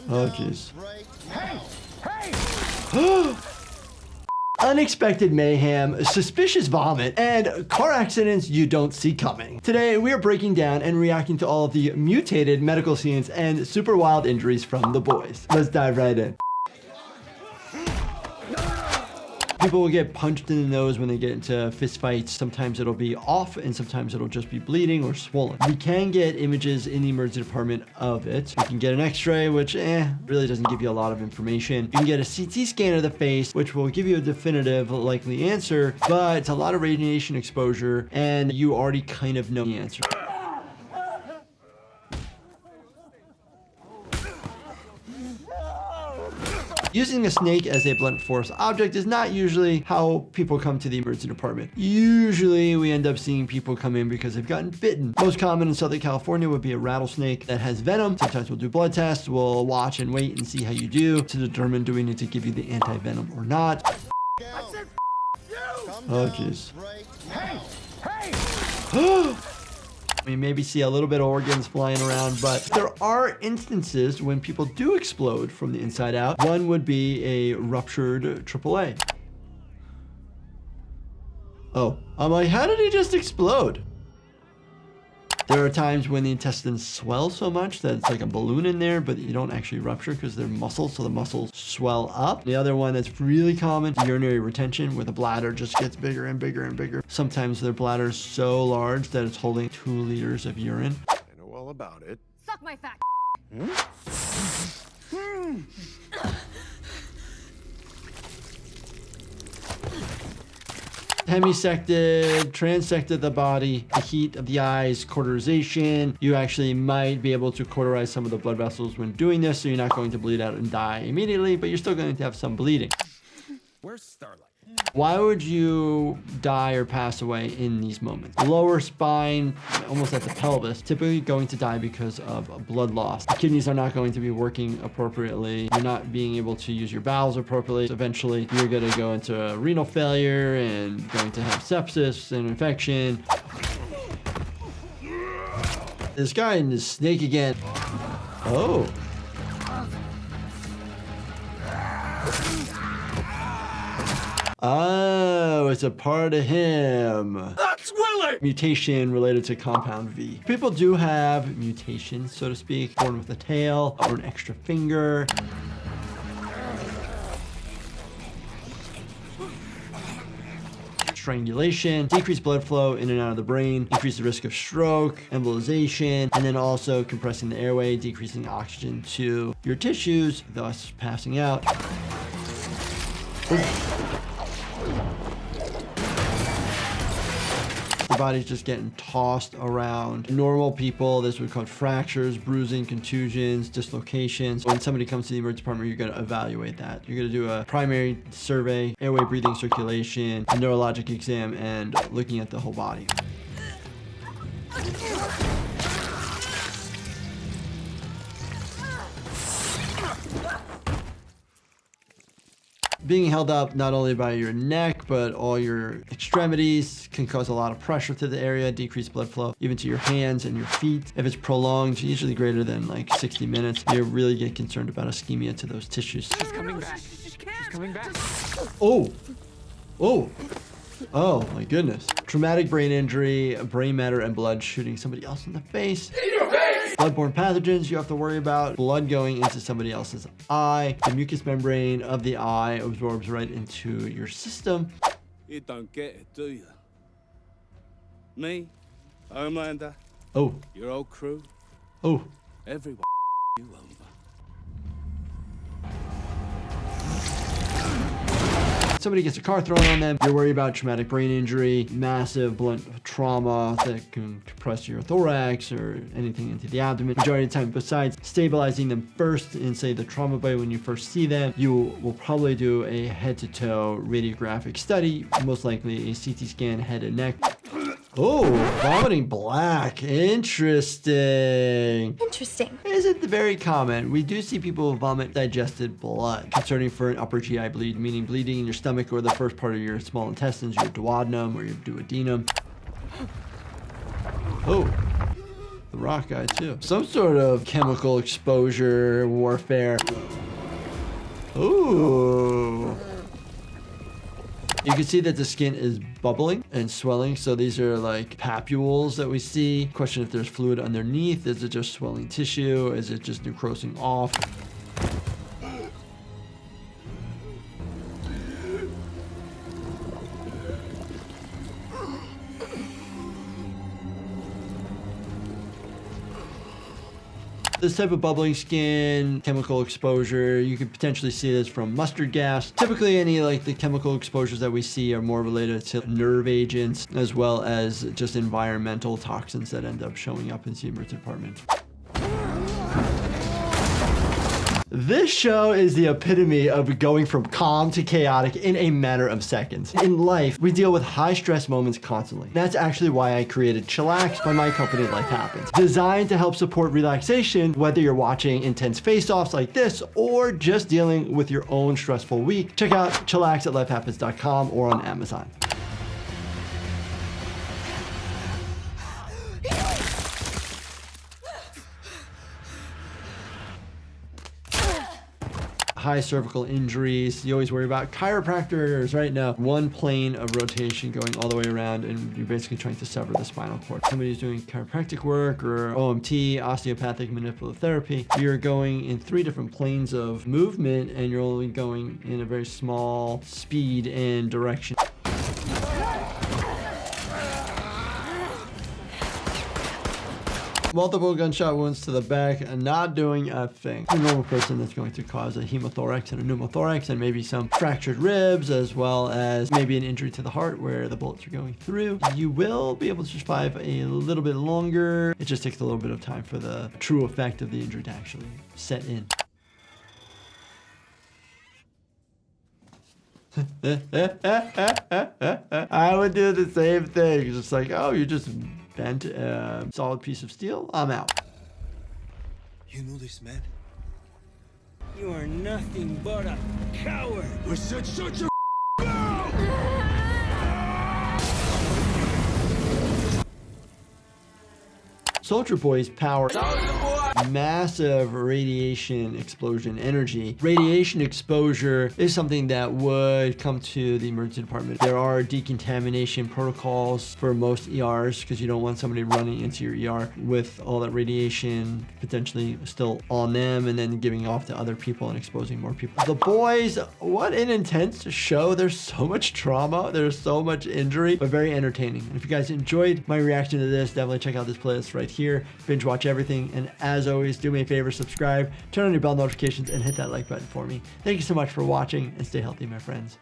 Oh, jeez. Unexpected mayhem, suspicious vomit, and car accidents you don't see coming. Today, we are breaking down and reacting to all of the mutated medical scenes and super wild injuries from the boys. Let's dive right in. People will get punched in the nose when they get into fist fights. Sometimes it'll be off and sometimes it'll just be bleeding or swollen. We can get images in the emergency department of it. You can get an x-ray, which really doesn't give you a lot of information. You can get a CT scan of the face, which will give you a definitive likely answer, but it's a lot of radiation exposure and you already kind of know the answer. Using a snake as a blunt force object is not usually how people come to the emergency department. Usually we end up seeing people come in because they've gotten bitten. Most common in Southern California would be a rattlesnake that has venom. Sometimes we'll do blood tests. We'll watch and wait and see how you do to determine do we need to give you the anti-venom or not. Oh, jeez. We maybe see a little bit of organs flying around, but there are instances when people do explode from the inside out. One would be a ruptured AAA. Oh, I'm like, how did he just explode? There are times when the intestines swell so much that it's like a balloon in there, but you don't actually rupture because they're muscles, so the muscles swell up. The other one that's really common is urinary retention, where the bladder just gets bigger and bigger and bigger. Sometimes their bladder is so large that it's holding 2 liters of urine. I know all about it. Suck my fat. Hemisected, transected the body, the heat of the eyes, cauterization. You actually might be able to cauterize some of the blood vessels when doing this, so you're not going to bleed out and die immediately, but you're still going to have some bleeding. Where's Starlight? Why would you die or pass away in these moments? Lower spine, almost at the pelvis, typically going to die because of blood loss. The kidneys are not going to be working appropriately. You're not being able to use your bowels appropriately. So eventually, you're going to go into renal failure and going to have sepsis and infection. This guy and his snake again. Oh. Oh, it's a part of him. That's Willie! Mutation related to compound V. People do have mutations, so to speak, born with a tail or an extra finger. Strangulation, decreased blood flow in and out of the brain, increase the risk of stroke, embolization, and then also compressing the airway, decreasing oxygen to your tissues, thus passing out. The body's just getting tossed around. Normal people, this would cause fractures, bruising, contusions, dislocations. When somebody comes to the emergency department, you're going to evaluate that. You're going to do a primary survey, airway, breathing, circulation, a neurologic exam, and looking at the whole body. Being held up not only by your neck, but all your extremities can cause a lot of pressure to the area, decrease blood flow, even to your hands and your feet. If it's prolonged, usually greater than like 60 minutes, you really get concerned about ischemia to those tissues. She's coming back. She's coming back. Oh, oh, oh my goodness. Traumatic brain injury, brain matter and blood shooting somebody else in the face. Bloodborne pathogens you have to worry about. Blood going into somebody else's eye. The mucous membrane of the eye absorbs right into your system. You don't get it, do you? Me, Homelander, Oh, your old crew, oh. everyone you over. Somebody gets a car thrown on them, you're worried about traumatic brain injury, massive blunt trauma that can compress your thorax or anything into the abdomen. Majority of the time, besides stabilizing them first in, say, the trauma bay when you first see them, you will probably do a head-to-toe radiographic study, most likely a CT scan, head and neck. Oh, vomiting black. Interesting. Interesting. Isn't very common. We do see people vomit digested blood. Concerning for an upper GI bleed, meaning bleeding in your stomach or the first part of your small intestines, your duodenum or your duodenum. Oh, the rock guy too. Some sort of chemical exposure, warfare. Ooh. You can see that the skin is bubbling and swelling. So these are like papules that we see. Question if there's fluid underneath. Is it just swelling tissue? Is it just necrosing off? This type of bubbling skin, chemical exposure, you could potentially see this from mustard gas. Typically any like the chemical exposures that we see are more related to nerve agents as well as just environmental toxins that end up showing up in the emergency department. This show is the epitome of going from calm to chaotic in a matter of seconds. In life, we deal with high stress moments constantly. That's actually why I created Chillax by my company Life Happens. Designed to help support relaxation, whether you're watching intense face-offs like this or just dealing with your own stressful week. Check out Chillax at lifehappens.com or on Amazon. High cervical injuries, you always worry about chiropractors right now. One plane of rotation going all the way around and you're basically trying to sever the spinal cord. Somebody who's doing chiropractic work or OMT, osteopathic manipulative therapy, you're going in 3 different planes of movement and you're only going in a very small speed and direction. Multiple gunshot wounds to the back and not doing a thing. A normal person that's going to cause a hemothorax and a pneumothorax and maybe some fractured ribs as well as maybe an injury to the heart where the bullets are going through. You will be able to survive a little bit longer. It just takes a little bit of time for the true effect of the injury to actually set in. I would do the same thing. It's just like, oh, you just bent a solid piece of steel. I'm out. You know this man? You are nothing but a coward. I said shut your Soldier Boy's power. Massive radiation explosion energy. Radiation exposure is something that would come to the emergency department. There are decontamination protocols for most ERs because you don't want somebody running into your ER with all that radiation potentially still on them and then giving off to other people and exposing more people. The Boys, what an intense show. There's so much trauma. There's so much injury, but very entertaining. And if you guys enjoyed my reaction to this, definitely check out this playlist right here. Binge watch everything. And as always, do me a favor, subscribe, turn on your bell notifications, and hit that like button for me. Thank you so much for watching, and stay healthy, my friends.